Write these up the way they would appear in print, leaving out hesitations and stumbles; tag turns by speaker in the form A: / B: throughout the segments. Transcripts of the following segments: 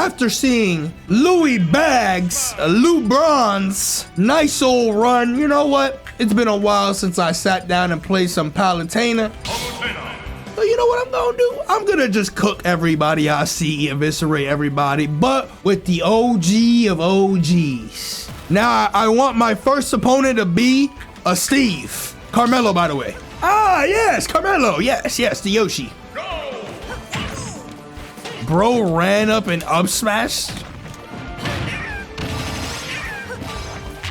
A: after seeing Louis Bags, Lou Bronze, nice old run, you know what? It's been a while since I sat down and played some Palutena. So you know what I'm gonna do? I'm gonna just cook everybody I see, eviscerate everybody, but with the OG of OGs. Now, I want my first opponent to be a Steve. Carmelo, by the way. Ah, yes, Carmelo. Yes, the Yoshi. Bro ran up and up smashed.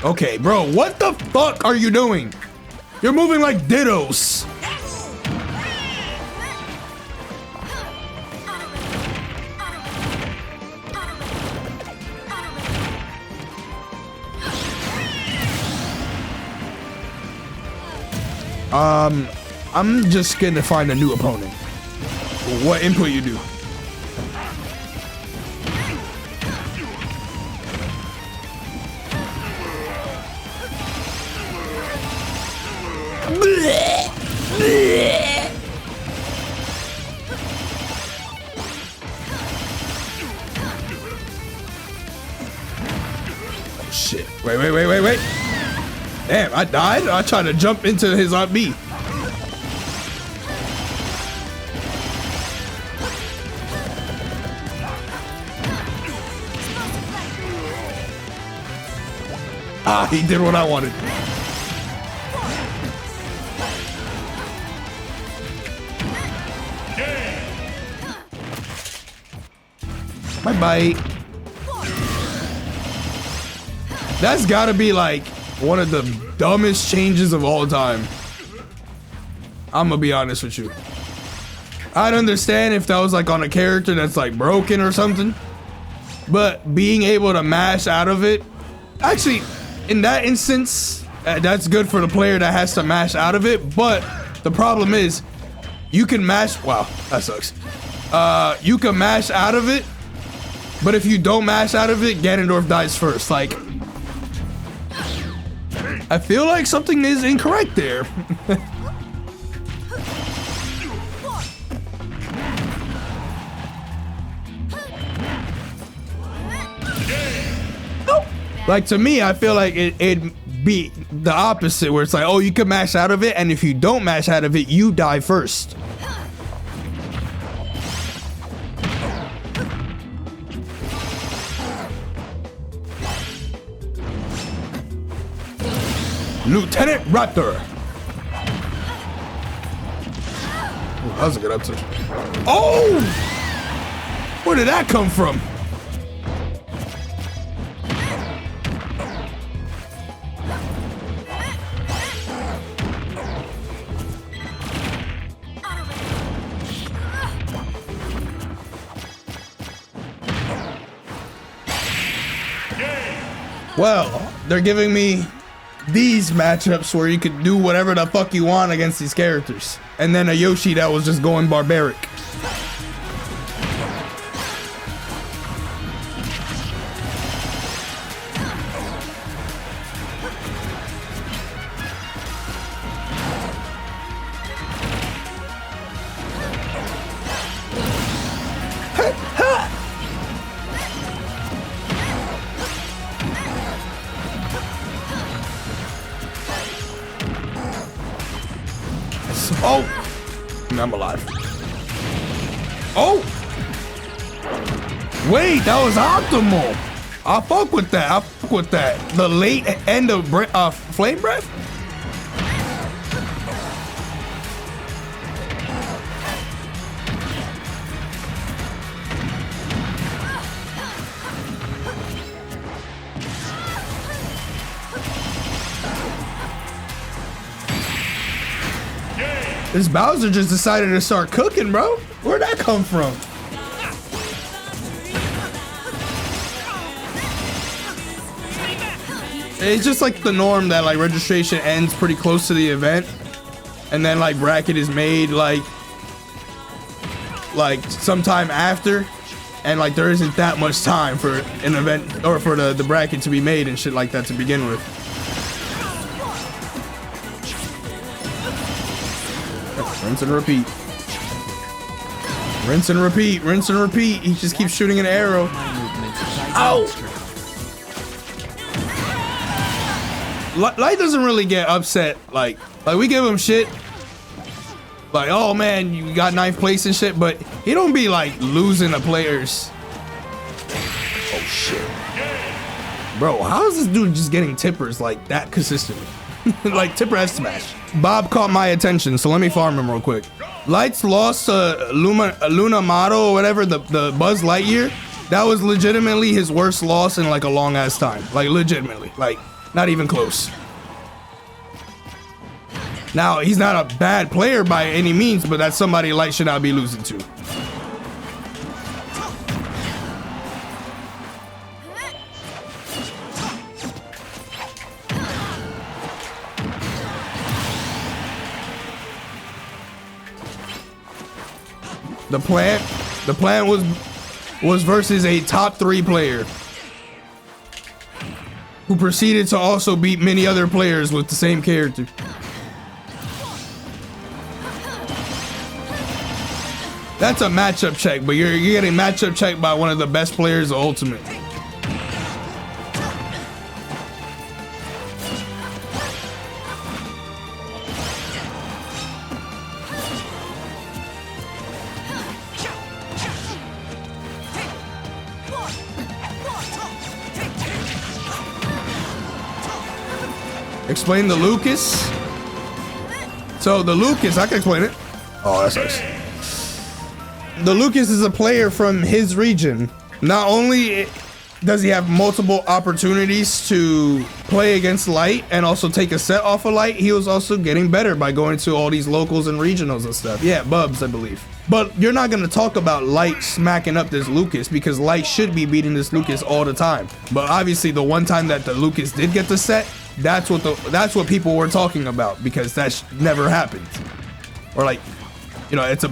A: Okay, bro, what the fuck are you doing? You're moving like dittos. I'm just gonna find a new opponent. What input you do? Oh shit. Wait. Damn, I died? I tried to jump into his RB. Ah, he did what I wanted. Bye-bye. That's gotta be like one of the dumbest changes of all time. I'm gonna be honest with you. I'd understand if that was like on a character that's like broken or something, but being able to mash out of it, actually, in that instance, that's good for the player that has to mash out of it, but the problem is, you can mash, wow, that sucks. You can mash out of it, but if you don't mash out of it, Ganondorf dies first. Like, I feel like something is incorrect there. Like, to me, I feel like it'd be the opposite, where it's like, oh, you can mash out of it, and if you don't mash out of it, you die first. Lieutenant Raptor. Ooh, that was a good episode. Oh! Where did that come from? Well, they're giving me these matchups where you could do whatever the fuck you want against these characters. And then a Yoshi that was just going barbaric. Oh, I'm alive. Oh, wait, that was optimal. I fuck with that. The late end of flame breath. This Bowser just decided to start cooking, bro. Where'd that come from? It's just like the norm that like registration ends pretty close to the event, and then like bracket is made like sometime after, and like there isn't that much time for an event or for the bracket to be made and shit like that to begin with. Rinse and repeat. Rinse and repeat. Rinse and repeat. He just keeps shooting an arrow. Ow! Light doesn't really get upset. Like we give him shit. Like, oh man, you got 9th place and shit, but he don't be like losing to players. Oh shit. Bro, how is this dude just getting tippers like that consistently? Like tipper S smash. Bob caught my attention, so let me farm him real quick. Lights lost Luna Motto or whatever, the Buzz Lightyear. That was legitimately his worst loss in like a long ass time. Like legitimately, like not even close. Now, he's not a bad player by any means, but that's somebody Light should not be losing to. The plan was versus a top 3 player who proceeded to also beat many other players with the same character. That's a matchup check, but you're getting matchup checked by one of the best players of Ultimate. Explain the Lucas. So the Lucas, I can explain it. Oh, that's nice. The Lucas is a player from his region. Not only does he have multiple opportunities to play against Light and also take a set off of Light, he was also getting better by going to all these locals and regionals and stuff. Yeah, Bubs, I believe. But you're not going to talk about Light smacking up this Lucas because Light should be beating this Lucas all the time. But obviously the one time that the Lucas did get the set, that's what people were talking about, because that never happened. Or like, you know, it's a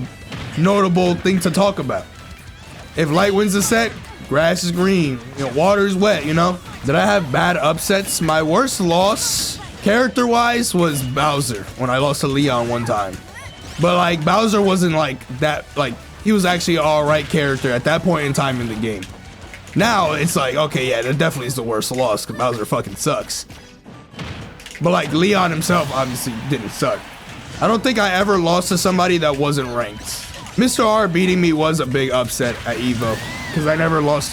A: notable thing to talk about. If Light wins the set, grass is green, you know, water is wet, you know. Did I have bad upsets? My worst loss character wise was Bowser, when I lost to Leon one time. But like Bowser wasn't like that, like he was actually an alright character at that point in time in the game. Now it's like, okay, yeah, that definitely is the worst loss because Bowser fucking sucks. But like Leon himself obviously didn't suck. I don't think I ever lost to somebody that wasn't ranked. Mr. R beating me was a big upset at Evo because I never lost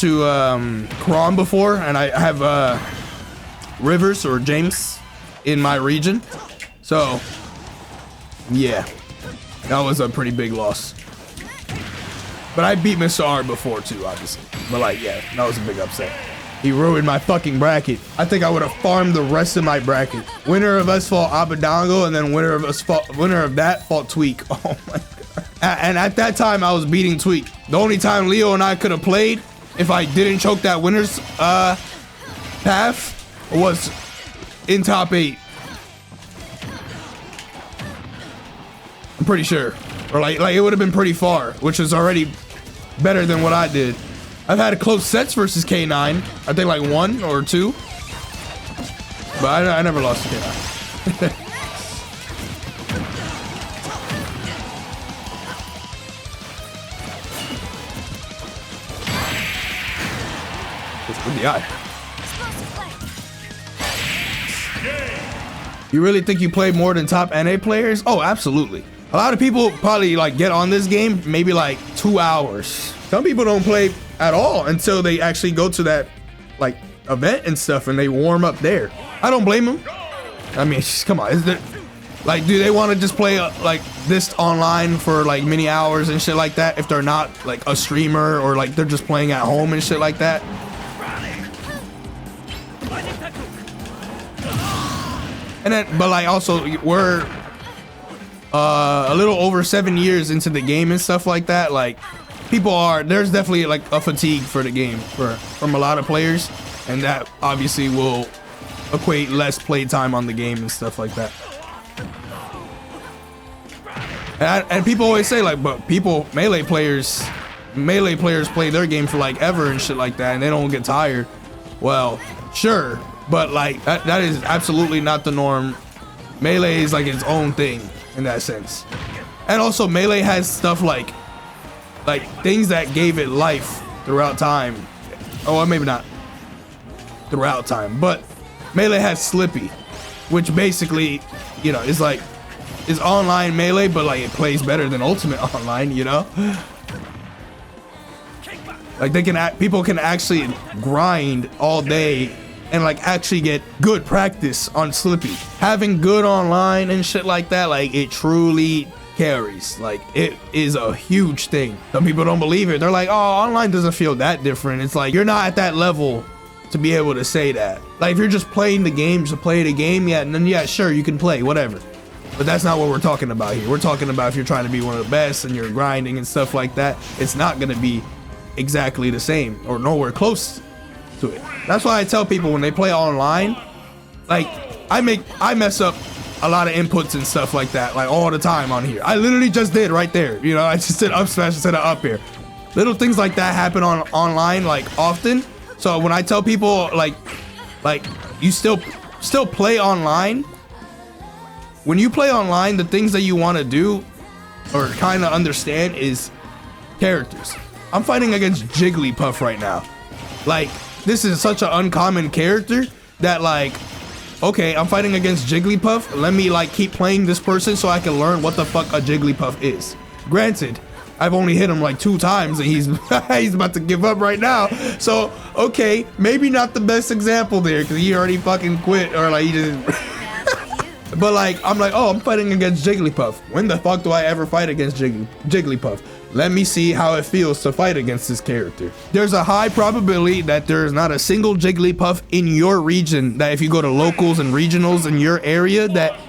A: to Kron before, and I have Rivers or James in my region. So yeah, that was a pretty big loss. But I beat Mr. R before too, obviously. But like, yeah, that was a big upset. He ruined my fucking bracket. I think I would have farmed the rest of my bracket. Winner of us fought Abadango, and then winner of that fought Tweak. Oh my god. And at that time, I was beating Tweak. The only time Leo and I could have played, if I didn't choke that winner's path, was in top 8. I'm pretty sure. Or like it would have been pretty far, which is already better than what I did. I've had close sets versus K9. I think like 1 or 2. But I never lost to K9. With the eye. You really think you play more than top NA players? Oh, absolutely. A lot of people probably like get on this game maybe like 2 hours. Some people don't play at all until they actually go to that like event and stuff and they warm up there. I don't blame them. I mean, come on, is there like, do they want to just play like this online for like many hours and shit like that if they're not like a streamer or like they're just playing at home and shit like that? And then, but like also we're a little over 7 years into the game and stuff like that. Like there's definitely like a fatigue for the game from a lot of players, and that obviously will equate less play time on the game and stuff like that. And people always say like, but melee players play their game for like ever and shit like that, and they don't get tired. Well, sure, but like that is absolutely not the norm. Melee is like its own thing in that sense. And also Melee has stuff like things that gave it life throughout time. Oh, well, maybe not throughout time, but Melee has Slippy, which basically, you know, is online Melee, but like it plays better than Ultimate Online, you know? Like people can actually grind all day and like actually get good practice on Slippy. Having good online and shit like that, like it truly carries. Like it is a huge thing. Some people don't believe it. They're like, oh, online doesn't feel that different. It's like, you're not at that level to be able to say that. Like if you're just playing the game to play the game, yeah, and then yeah, sure, you can play, whatever. But that's not what we're talking about here. We're talking about if you're trying to be one of the best and you're grinding and stuff like that, it's not gonna be exactly the same or nowhere close to it. That's why I tell people when they play online, like I mess up a lot of inputs and stuff like that, like all the time on here. I literally just did right there. You know, I just said up smash instead of up here. Little things like that happen online like often. So when I tell people like you still play online, when you play online, the things that you want to do or kind of understand is characters. I'm fighting against Jigglypuff right now. Like, this is such an uncommon character that like, okay, I'm fighting against Jigglypuff. Let me like keep playing this person so I can learn what the fuck a Jigglypuff is. Granted, I've only hit him like 2 times and he's he's about to give up right now. So, okay, maybe not the best example there because he already fucking quit or like he didn't. But like, I'm like, oh, I'm fighting against Jigglypuff. When the fuck do I ever fight against Jigglypuff? Let me see how it feels to fight against this character. There's a high probability that there's not a single Jigglypuff in your region that if you go to locals and regionals in your area that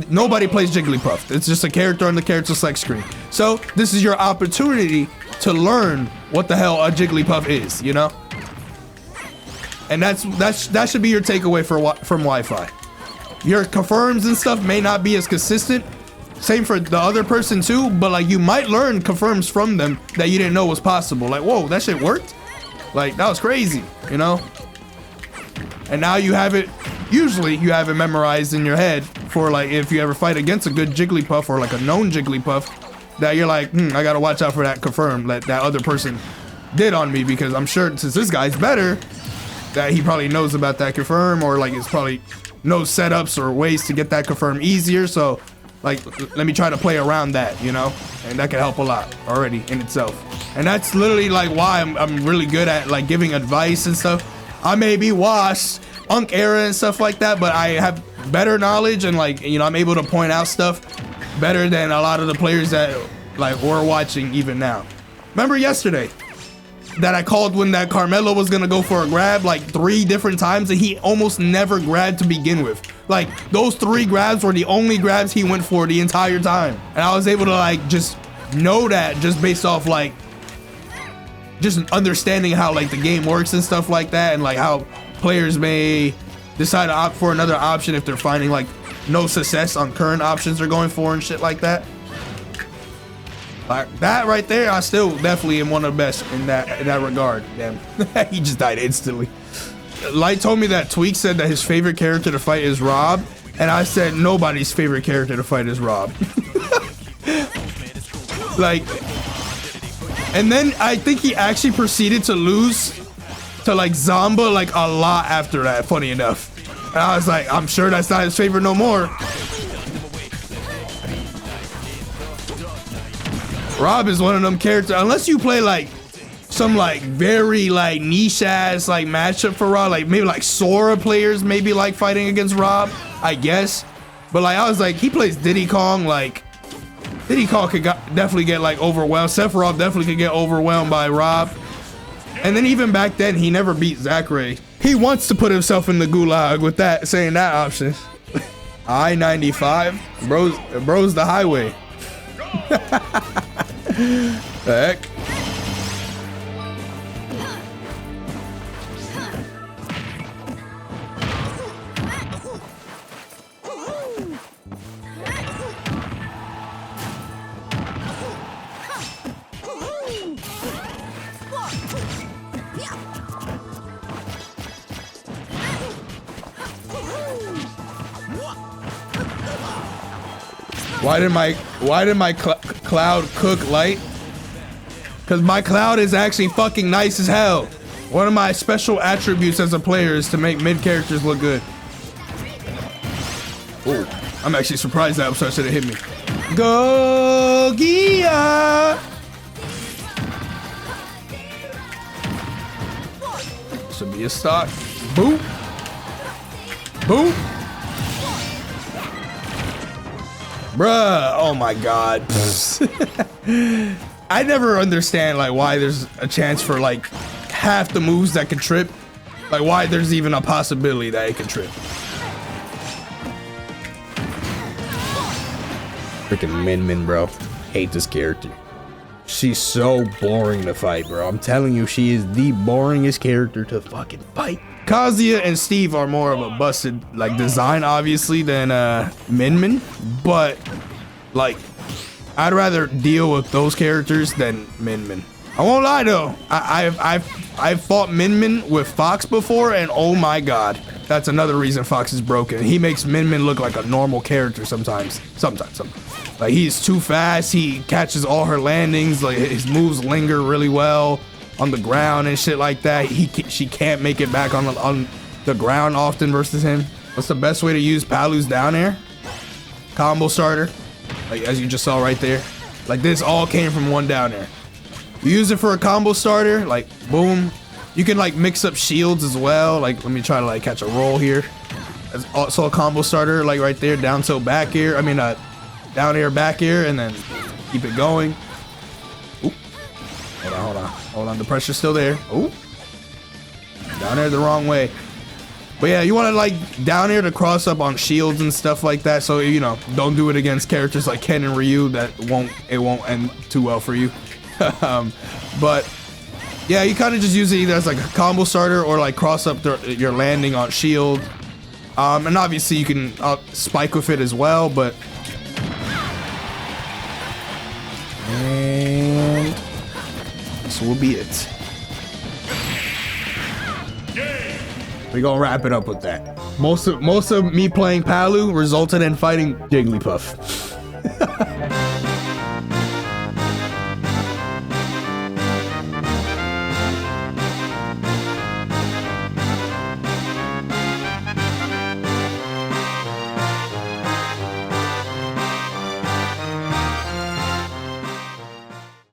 A: nobody plays Jigglypuff. It's just a character on the character select screen. So this is your opportunity to learn what the hell a Jigglypuff is, you know? And that should be your takeaway from Wi-Fi. Your confirms and stuff may not be as consistent. Same for the other person too, but like you might learn confirms from them that you didn't know was possible. Like, whoa, that shit worked? Like, that was crazy, you know? And now you have it, usually you have it memorized in your head for like if you ever fight against a good Jigglypuff or like a known Jigglypuff that you're like, I gotta watch out for that confirm that other person did on me, because I'm sure since this guy's better that he probably knows about that confirm, or like it's probably knows setups or ways to get that confirm easier. So like, let me try to play around that, you know, and that can help a lot already in itself. And that's literally like why I'm really good at like giving advice and stuff. I may be washed, Unk era and stuff like that, but I have better knowledge and like, you know, I'm able to point out stuff better than a lot of the players that like we're watching even now. Remember yesterday that I called when that Carmelo was gonna go for a grab like 3 different times and he almost never grabbed to begin with. Like those 3 grabs were the only grabs he went for the entire time. And I was able to like just know that just based off like just understanding how like the game works and stuff like that, and like how players may decide to opt for another option if they're finding like no success on current options they're going for and shit like that. Like that right there, I still definitely am one of the best in that regard. Damn, he just died instantly. Light told me that Tweak said that his favorite character to fight is Rob, and I said nobody's favorite character to fight is Rob. Like, and then I think he actually proceeded to lose to like Zomba like a lot after that, funny enough. And I was like, I'm sure that's not his favorite no more. Rob is one of them characters, unless you play like some like very like niche ass like matchup for Rob, like maybe like Sora players maybe like fighting against Rob, I guess. But like I was like, he plays Diddy Kong, like Diddy Kong could definitely get like overwhelmed. Sephiroth definitely could get overwhelmed by Rob. And then even back then, he never beat Zachary. He wants to put himself in the gulag with that, saying that option. I-95, bro's the highway. The heck? Why did my cloud cook Light? Because my cloud is actually fucking nice as hell. One of my special attributes as a player is to make mid characters look good. Oh, I'm actually surprised that upstart should have hit me. Go Gia! Should be a stock. Boop. Boop. Bruh, oh my god. I never understand like why there's a chance for like half the moves that can trip. Like why there's even a possibility that it can trip. Freaking Min, bro. Hate this character. She's so boring to fight, bro. I'm telling you, she is the boringest character to fucking fight. Kazuya and Steve are more of a busted like design, obviously, than Min, but like I'd rather deal with those characters than Min. I won't lie though, I've fought Min with Fox before, and oh my god, that's another reason Fox is broken. He makes Min look like a normal character sometimes. Like he's too fast. He catches all her landings. Like his moves linger really well on the ground and shit like that. She can't make it back on the ground often versus him. What's the best way to use Palu's down air? Combo starter, like as you just saw right there. Like this all came from one down air. You use it for a combo starter, like boom. You can like mix up shields as well. Like let me try to like catch a roll here. That's also a combo starter, like right there, down tilt back air. I mean down air back air, and then keep it going. Ooh. Hold on, the pressure's still there. Ooh. Down air the wrong way. But yeah, you want to like down air to cross up on shields and stuff like that, so you know, don't do it against characters like Ken and Ryu. That won't end too well for you. But yeah, you kind of just use it either as like a combo starter or like cross up your landing on shield. And obviously you can spike with it as well, but and this will be it. We're gonna wrap it up with that. Most of me playing Palu resulted in fighting Jigglypuff.